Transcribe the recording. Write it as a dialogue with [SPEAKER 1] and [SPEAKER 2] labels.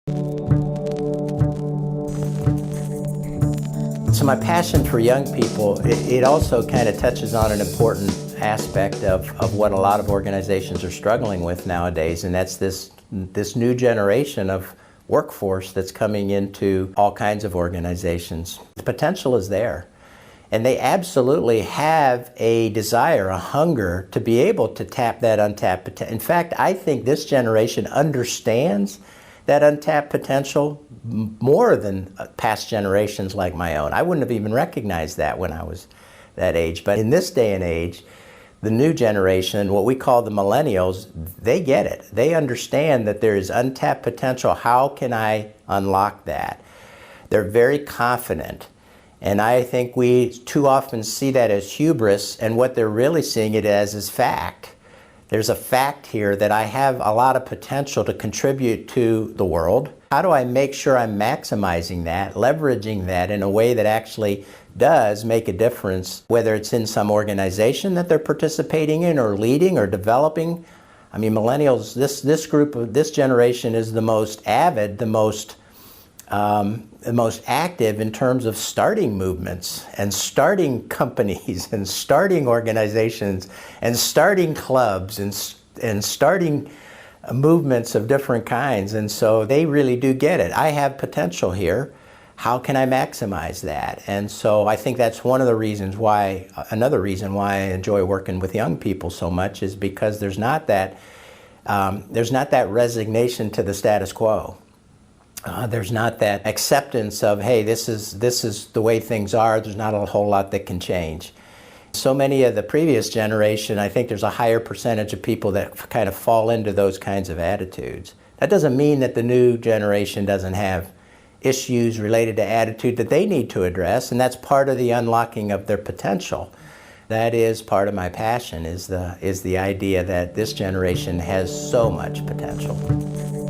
[SPEAKER 1] So my passion for young people, it also kind of touches on an important aspect of what a lot of organizations are struggling with nowadays, and that's this new generation of workforce that's coming into all kinds of organizations. The potential is there, and they absolutely have a desire, a hunger to be able to tap that untapped potential. In fact, I think this generation understands that untapped potential more than past generations like my own. I wouldn't have even recognized that when I was that age. But in this day and age, the new generation, what we call the millennials, they get it. They understand that there is untapped potential. How can I unlock that? They're very confident. And I think we too often see that as hubris, and what they're really seeing it as is fact. There's a fact here that I have a lot of potential to contribute to the world. How do I make sure I'm maximizing that, leveraging that in a way that actually does make a difference, whether it's in some organization that they're participating in or leading or developing? I mean, millennials, this group of this generation is the most avid, the most active in terms of starting movements and starting companies and starting organizations and starting clubs and starting movements of different kinds. And so they really do get it. I have potential here. How can I maximize that? And so I think that's one of the reasons why, another reason why I enjoy working with young people so much is because there's not that resignation to the status quo. There's not that acceptance of, hey, this is the way things are. There's not a whole lot that can change. So many of the previous generation, I think there's a higher percentage of people that kind of fall into those kinds of attitudes. That doesn't mean that the new generation doesn't have issues related to attitude that they need to address, and that's part of the unlocking of their potential. That is part of my passion, is the idea that this generation has so much potential.